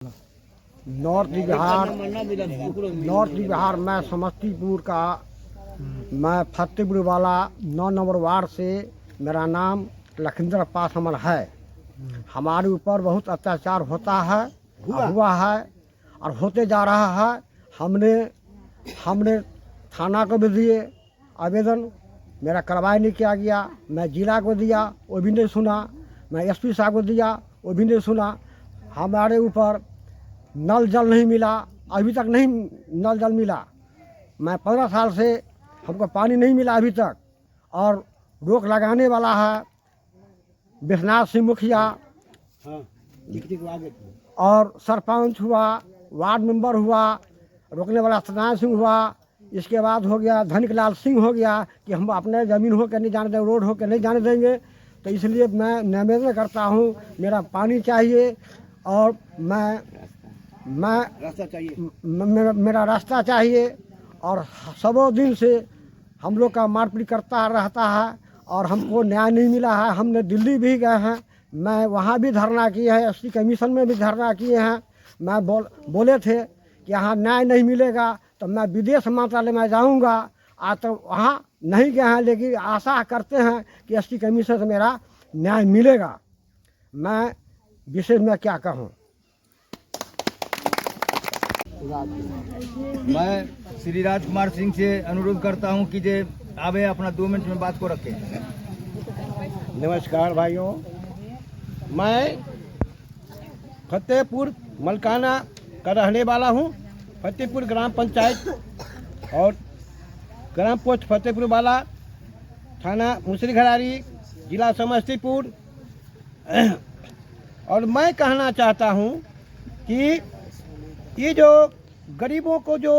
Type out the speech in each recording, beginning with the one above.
North Bihar में समस्तीपुर का, मैं फतेहपुर वाला 9 नंबर वार्ड से, मेरा नाम लखिंदर पासवान है। हमारे ऊपर बहुत अत्याचार होता है, हुआ है और होते जा रहा है। हमने थाना को भी दिए आवेदन, मेरा कार्रवाई नहीं किया गया। मैं जिला को दिया, वो भी नहीं सुना। मैं एसपी साहब को दिया, वो भी नहीं सुना। हमारे ऊपर नल जल नहीं मिला, अभी तक नहीं नल जल मिला। मैं 15 साल से हमको पानी नहीं मिला अभी तक। और रोक लगाने वाला है विश्वनाथ सिंह मुखिया, और सरपंच हुआ, वार्ड मेंबर हुआ, रोकने वाला सत्यनारायण सिंह हुआ। इसके बाद हो गया धनिकलाल सिंह हो गया कि हम अपने ज़मीन हो के नहीं जाने देंगे, रोड हो के नहीं जाने देंगे। तो इसलिए मैं निवेदन करता हूँ, मेरा पानी चाहिए और रास्ता चाहिए, मेरा रास्ता चाहिए। और सबों दिन से हम लोग का मारपीट करता रहता है और हमको न्याय नहीं मिला है। हमने दिल्ली भी गए हैं, मैं वहाँ भी धरना किए हैं, एसटी कमीशन में भी धरना किए हैं। मैं बोले थे कि यहाँ न्याय नहीं मिलेगा तो मैं विदेश मंत्रालय में जाऊँगा। आज तो वहाँ नहीं गए हैं, लेकिन आशा करते हैं कि एसटी कमीशन से मेरा न्याय मिलेगा। मैं विशेष में क्या कहूँ। मैं श्री राजकुमार सिंह से अनुरोध करता हूं कि जे आवे अपना 2 मिनट में बात को रखें। नमस्कार भाइयों, मैं फतेहपुर मलकाना का रहने वाला हूं। फतेहपुर ग्राम पंचायत और ग्राम पोस्ट फतेहपुर वाला, थाना मुसरी घरारी, जिला समस्तीपुर। और मैं कहना चाहता हूं कि ये जो गरीबों को जो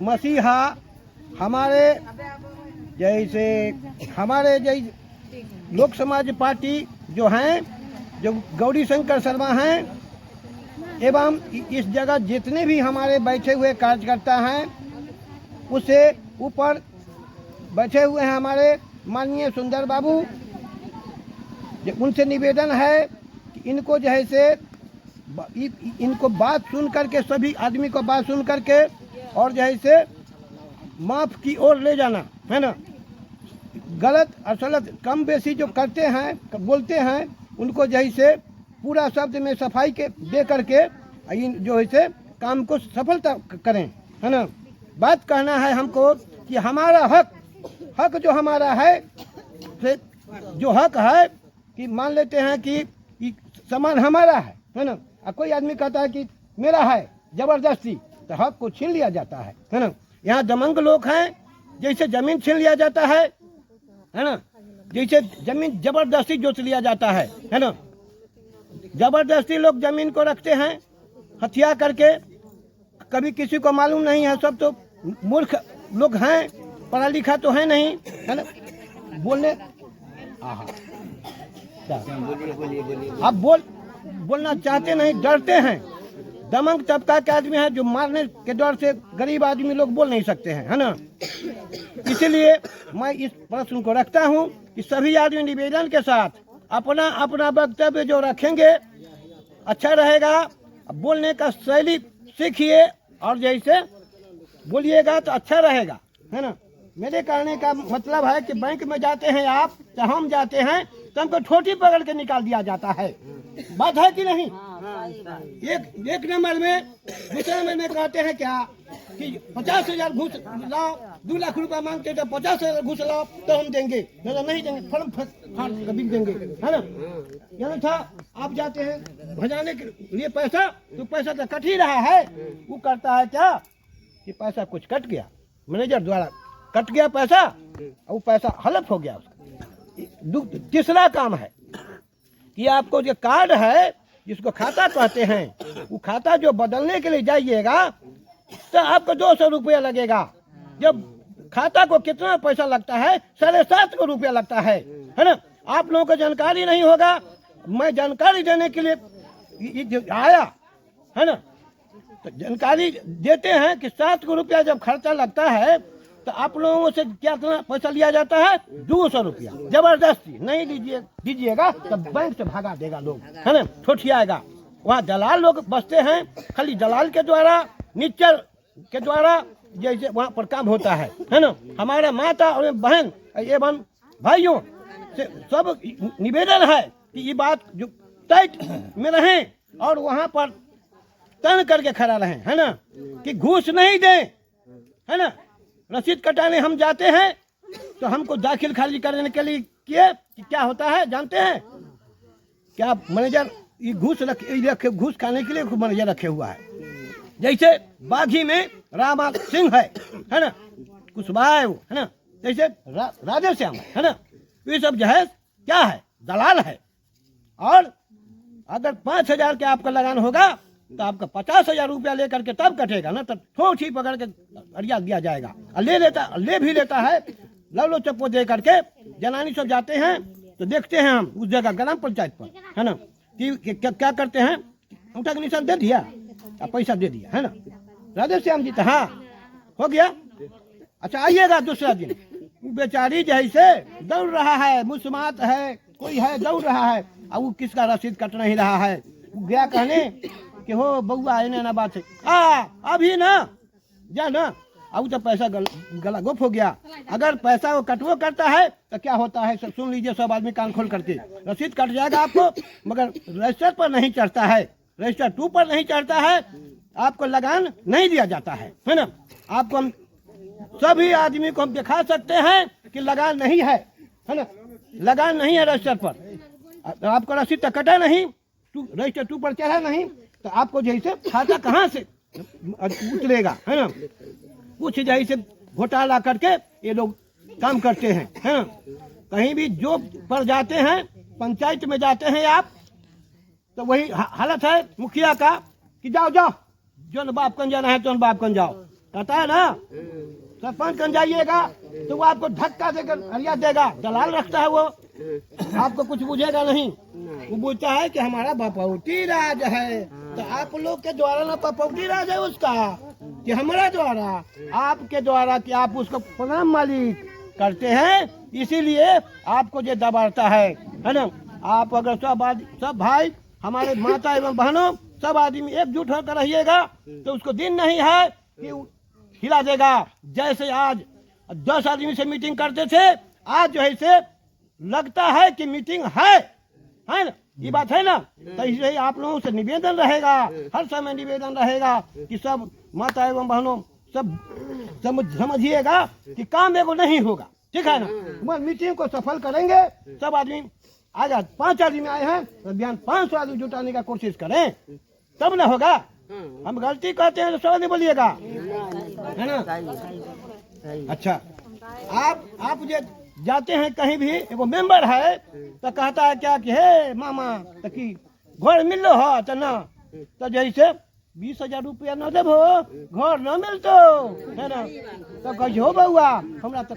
मसीहा हमारे जैसे लोक समाज पार्टी जो हैं, जो गौरी शंकर शर्मा हैं, एवं इस जगह जितने भी हमारे बैठे हुए कार्यकर्ता हैं, उससे ऊपर बैठे हुए हैं हमारे माननीय सुंदर बाबू। उनसे निवेदन है कि इनको जो है से इनको बात सुन करके, सभी आदमी को बात सुन करके और जो है से माफ़ की ओर ले जाना है ना। गलत और सलत कम बेसी जो करते हैं, बोलते हैं, उनको जो है से पूरा शब्द में सफाई के दे करके जो है से काम को सफलता करें, है ना। बात कहना है हमको कि हमारा हक जो हमारा है, जो हक है कि मान लेते हैं कि सामान हमारा है ना। कोई आदमी कहता है कि मेरा है, जबरदस्ती, तो हक को छीन लिया जाता है ना। यहाँ दमंग लोग हैं, जैसे जमीन छीन लिया जाता है ना, जैसे जमीन जबरदस्ती जोत लिया जाता है ना। जबरदस्ती लोग जमीन को रखते हैं हथिया करके, कभी किसी को मालूम नहीं है। सब तो मूर्ख लोग हैं, पढ़ा लिखा तो है नहीं, है ना। बोलने आप बोलना चाहते नहीं, डरते हैं। दमंग तबका के आदमी हैं जो मारने के डर से गरीब आदमी लोग बोल नहीं सकते हैं, है ना। इसीलिए मैं इस प्रश्न को रखता हूं कि सभी आदमी निवेदन के साथ अपना अपना वक्तव्य जो रखेंगे अच्छा रहेगा। बोलने का शैली सीखिए और जैसे बोलिएगा तो अच्छा रहेगा, है ना। मेरे कहने का मतलब है कि बैंक में जाते हैं आप, तो हम जाते हैं तो हमको ठोटी पकड़ के निकाल दिया जाता है। बात है कि नहीं। एक नंबर में, दूसरे नंबर में कहते हैं क्या कि 50,000 घूस लाओ, 2 लाख रुपया मांगते तो 50,000 घूस लाओ तो हम देंगे, नहीं देंगे, फर्म फाड़ बिक देंगे, है ना। यानी था आप जाते हैं भजाने के लिए पैसा, तो पैसा तो कट ही रहा है। वो करता है क्या कि पैसा कुछ कट गया, मैनेजर द्वारा कट गया पैसा, और वो पैसा हलफ हो गया उसका। तीसरा काम है कि आपको जो कार्ड है, जिसको खाता कहते हैं, वो खाता जो बदलने के लिए जाइएगा तो आपको 200 रुपया लगेगा। जब खाता को कितना पैसा लगता है, 750 रुपया लगता है ना। आप लोगों को जानकारी नहीं होगा, मैं जानकारी देने के लिए आया, है ना। तो जानकारी देते हैं कि 700 रुपया जब खर्चा लगता है तो आप लोगों से क्या पैसा लिया जाता है, 200 रुपया। जबरदस्ती नहीं दीजिएगा तो बैंक से भगा देगा लोग, है ना, ठोठियाएगा। वहाँ दलाल लोग बसते हैं, खाली दलाल के द्वारा, निच्चर के द्वारा जैसे वहाँ पर काम होता है ना। हमारे माता और बहन एवं भाइयों से सब निवेदन है कि ये बात जो टाइट में रहें और वहाँ पर तन करके खड़ा रहें, है ना, कि घूस नहीं दें, है ना। रसीद कटाने हम जाते हैं तो हमको दाखिल खारिज करने के लिए किए कि क्या होता है जानते हैं क्या? मैनेजर ये घूस खाने के लिए मैनेजर रखे हुआ है। जैसे बागी में रामा सिंह है ना, कुशवाहा है वो, है ना, जैसे राधे श्याम है ना, ये सब जो है क्या है, दलाल है। और अगर 5,000 के आपका लगान होगा तो आपका 50,000 रुपया लेकर के तब कटेगा ना, तब ठोक ही पकड़ के अड़िया दिया जाएगा। और ले भी लेता है, लवलो चप्पो दे करके जनानी सब जाते हैं तो देखते हैं हम उस जगह ग्राम पंचायत पर, है ना, कि क्या करते हैं, अंगूठा का निशान दे दिया और पैसा दे दिया, है ना। राधे श्याम जी तो हाँ हो गया। अच्छा आइएगा दूसरा दिन, बेचारी जैसे दौड़ रहा है, मुस्मात है, कोई है दौड़ रहा है, अब वो किसका रसीद कट नहीं रहा है। वो गया कहने कि हो बउआ इन्हें ना बात है, अभी ना जा ना, अब तो पैसा गला गुफ हो गया। अगर पैसा वो कटवो करता है तो क्या होता है, सब सुन लीजिए सब आदमी कान खोल करके, रसीद कट जाएगा आपको, मगर रजिस्टर पर नहीं चढ़ता है, रजिस्टर 2 पर नहीं चढ़ता है, आपको लगान नहीं दिया जाता है ना। आपको हम सभी आदमी को हम दिखा सकते हैं कि लगान नहीं है ना, लगान नहीं है रजिस्टर पर। आपको रसीद तो कटा नहीं, रजिस्टर 2 पर चढ़ा नहीं, तो आपको जैसे खाता कहाँ से उतरेगा, है ना। कुछ जैसे घोटाला करके ये लोग काम करते हैं, है ना। कहीं भी जो पर जाते हैं, पंचायत में जाते हैं आप, तो वही हालत है मुखिया का कि जाओ जाओ, जो बाप कन जाना है तो बाप कन जाओ, कहता है ना। सरपंच कन जाइएगा तो वो आपको धक्का देकर हरिया देगा, दलाल रखता है वो, आपको कुछ बुझेगा नहीं। वो बोलता है कि हमारा बपौती राज है, तो आप लोग के द्वारा ना बपौती राज है उसका, कि हमारा द्वारा, आपके द्वारा, कि आप उसको प्रणाम मालिक करते हैं, इसीलिए आपको ये दबाता है ना। आप अगर सब भाई हमारे माता एवं बहनों सब आदमी एकजुट होकर रहिएगा तो उसको दिन नहीं है कि हिला देगा। जैसे आज 10 आदमी से मीटिंग करते थे, आज जो है से लगता है कि मीटिंग है ना, ये बात है ना। तो इसलिए आप लोगों से निवेदन रहेगा, हर समय निवेदन रहेगा कि सब माता एवं बहनों सब समझिएगा कि काम एगो नहीं होगा, ठीक है ना। मगर मीटिंग को सफल करेंगे सब आदमी। आज 5 आदमी आए हैं तो बयान 500 आदमी जुटाने का कोशिश करें, तब ना होगा। हम गलती करते हैं तो सब नहीं बोलिएगा, है ना। अच्छा आप जो जाते हैं कहीं भी, एगो मेंबर है तो कहता है क्या कि हे मामा तो कि घर मिल लो हो तो ना, तो जैसे 20,000 रुपया न देबो घर न मिलतो, है ना। तो कहो बउआ हमरा तो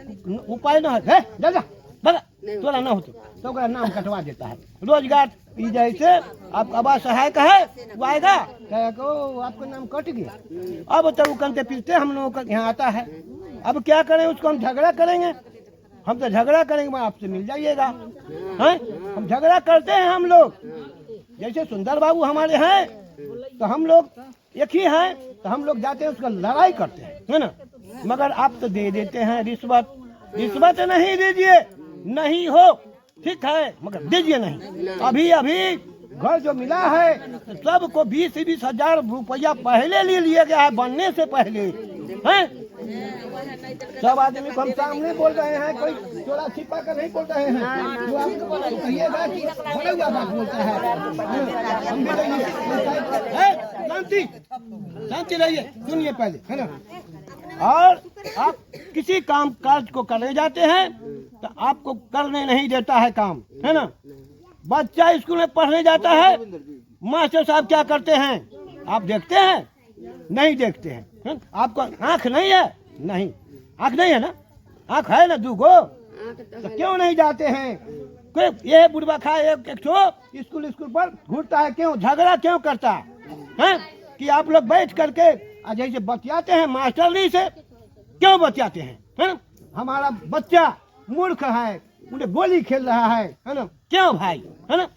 उपाय न है, जा जा बड़ा तोरा न होतो, तो ओकरा नाम कटवा देता है। रोजगार जैसे आप आवास सहायक है वो आएगा कहो आपका नाम कट गया, अब तो वो कंते पीछते हम लोगों का यहाँ आता है। अब क्या करें, उसको हम झगड़ा करेंगे, हम तो झगड़ा करेंगे, आपसे मिल जाइएगा, हैं। हम झगड़ा करते हैं हम लोग, जैसे सुंदर बाबू हमारे हैं तो हम लोग एक ही हैं, तो हम लोग जाते हैं उसका लड़ाई करते हैं, है ना। मगर आप तो दे देते हैं रिश्वत, रिश्वत नहीं दीजिए, नहीं हो ठीक है, मगर दीजिए नहीं। अभी घर जो मिला है तो सबको 20-20 हजार रुपया पहले ले लिया गया है, बनने से पहले, हैं। सब आदमी को हम सामने बोल रहे हैं, कोई चोरा छिपा कर नहीं बोल रहे हैं। जो आपको कहिएगा कि बड़ा हुआ बात बोलता है, हम भी रहिए शांति रहिए, सुनिए पहले, है ना। और आप किसी काम काज को करने जाते हैं तो आपको करने नहीं देता है काम, है ना। बच्चा स्कूल में पढ़ने जाता है, मास्टर साहब क्या करते हैं आप देखते हैं? नहीं देखते हैं। आपको आँख नहीं है? नहीं, आँख नहीं है ना, आँख है ना 2 गो, तो क्यों नहीं जाते हैं? कोई ये बुढ़वा खा एक स्कूल पर घूरता है, क्यों झगड़ा क्यों करता है? कि आप लोग बैठ करके जैसे बतियाते हैं मास्टरनी से, क्यों बतियाते हैं, है ना। हमारा बच्चा मूर्ख है, उन्हें गोली खेल रहा है ना, क्यों भाई, है ना।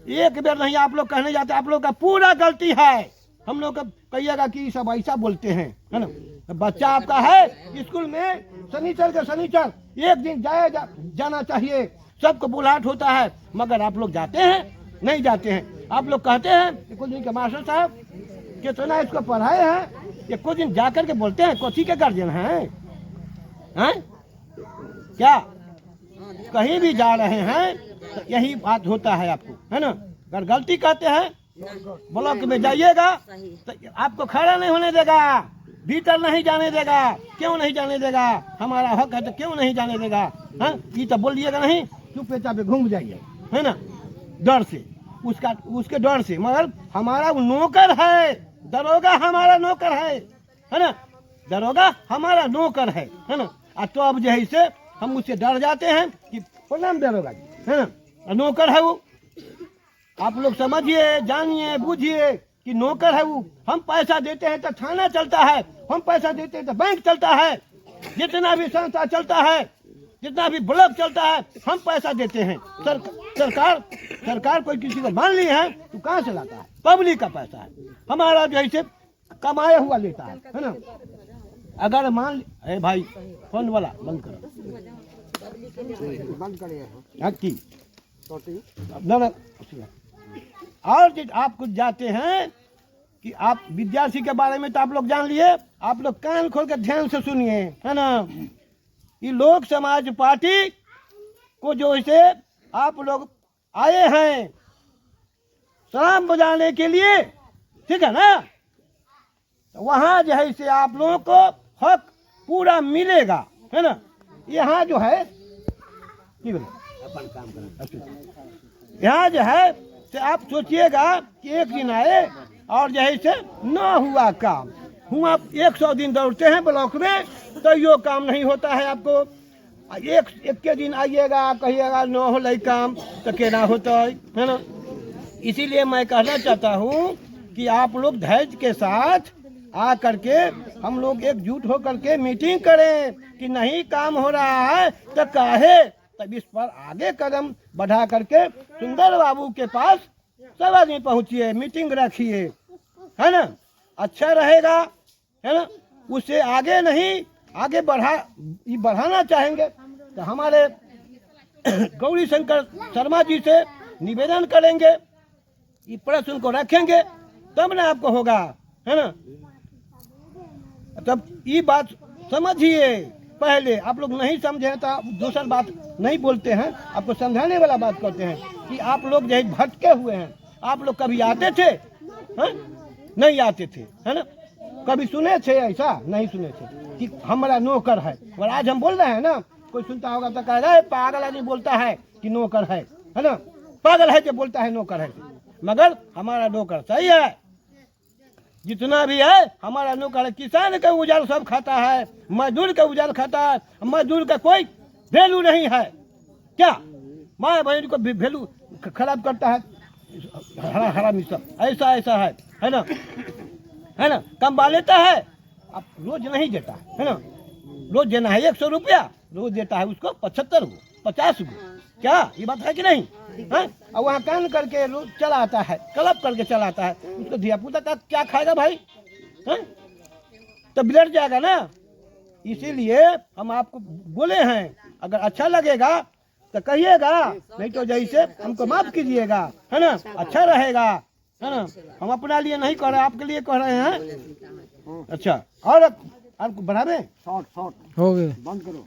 एक बार नहीं आप लोग कहने जाते, आप लोग का पूरा गलती है। हम लोग का कहिएगा कि सब ऐसा बोलते हैं, है ना। बच्चा आपका है स्कूल में, शनिचर के शनिचर एक दिन जाना चाहिए, सबको बुलाहट होता है, मगर आप लोग जाते हैं? नहीं जाते हैं। आप लोग कहते हैं कि कुछ दिन के मास्टर साहब कितना इसको पढ़ाए हैं, ये कुछ दिन जाकर के बोलते हैं कोची के गार्जियन हैं? क्या कहीं भी जा रहे हैं तो यही बात होता है आपको, है ना। अगर गलती कहते हैं ब्लॉक में जाइएगा तो आपको खड़ा नहीं होने देगा, भीतर नहीं जाने देगा। क्यों नहीं जाने देगा? हमारा हक है तो क्यों नहीं जाने देगा? हाँ, ये तो बोलिएगा नहीं, चुपे चापे घूम जाइए, है ना, डर से, उसके डर से। मगर हमारा नौकर है, दरोगा हमारा नौकर है ना, दरोगा हमारा नौकर है ना। तो अब जैसे हम उससे डर जाते हैं कि प्रणाम दरोगा जी, है ना, नौकर है वो। आप लोग समझिए, जानिए, बूझिए कि नौकर है वो। हम पैसा देते हैं तो थाना चलता है, हम पैसा देते हैं तो बैंक चलता है, जितना भी संस्था चलता है, जितना भी ब्लॉक चलता है, हम पैसा देते हैं। सरकार कोई किसी को मान ली है तो कहाँ से लाता है? पब्लिक का पैसा है, हमारा जैसे कमाया हुआ लेता है ना। अगर मान ली भाई फोन वाला बंद करो, बंद करिए ना। और आप कुछ जाते हैं कि आप विद्यार्थी के बारे में तो आप लोग जान लिए, आप लोग कान खोल कर ध्यान से सुनिए, है ना। ये लोक समाज पार्टी को जो इसे आप लोग आए हैं सलाम बजाने के लिए, ठीक है ना, तो वहाँ जो है इसे आप लोगों को हक पूरा मिलेगा, है ना। यहाँ जो है यहाँ जो है तो आप सोचिएगा कि एक दिन आए और जो है से न हुआ काम हुआ। 100 दिन दौड़ते हैं ब्लॉक में तो यो काम नहीं होता है आपको। एक के दिन आइएगा कहिएगा न हो लई काम तो केना होता है ना। इसीलिए मैं कहना चाहता हूँ कि आप लोग धैर्य के साथ आ करके हम लोग एकजुट होकर के मीटिंग करें कि नहीं काम हो रहा है तो काहे, तब इस पर आगे कदम बढ़ा करके सुंदर बाबू के पास सब आदमी पहुँचिए, मीटिंग रखिए, है ना। अच्छा रहेगा, है ना। उससे आगे नहीं आगे बढ़ाना चाहेंगे तो हमारे गौरी शंकर शर्मा जी से निवेदन करेंगे, ये प्रश्न को रखेंगे तब ना आपको होगा, है ना। तब ये बात समझिए। पहले आप लोग नहीं समझे तो दूसरी बात नहीं बोलते हैं, आपको समझाने वाला बात करते हैं कि आप लोग जो भटके हुए हैं। आप लोग कभी आते थे? हाँ? नहीं आते थे, है ना। कभी सुने थे ऐसा? नहीं सुने थे कि हमारा नौकर है। और आज हम बोल रहे हैं ना, कोई सुनता होगा तो कह रहा है पागल आदमी बोलता है कि नौकर है ना। पागल है जो बोलता है नौकर है, मगर हमारा नौकर सही है। जितना भी है हमारा नौकर है। किसान का उजाड़ सब खाता है, मजदूर का उजाड़ खाता है। मजदूर का कोई वैल्यू नहीं है क्या? माँ बहन को वैल्यू खराब करता है, हरा मिश्र ऐसा है ना, है ना। कमा लेता है, अब रोज नहीं देता है ना। रोज देना है 100 रुपया, रोज देता है उसको 75 गो 50 गो। क्या ये बात है कि नहीं? है? और वहाँ कान करके रोज चला आता है, क्लब करके चला आता है। उसको धिया पुता का क्या खाएगा भाई? है? तो बिगड़ जाएगा ना। इसीलिए हम आपको बोले हैं, अगर अच्छा लगेगा तो कहिएगा, नहीं तो जैसे हमको माफ कीजिएगा, है ना। अच्छा रहेगा, है ना। हम अपना लिए नहीं कह रहे, आपके लिए कह रहे हैं। अच्छा, और आपको बढ़ावे शॉर्ट हो गए, बंद करो।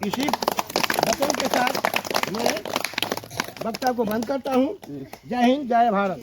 इसी वचन के साथ मैं वक्ता को बंद करता हूँ। जय हिंद, जय भारत।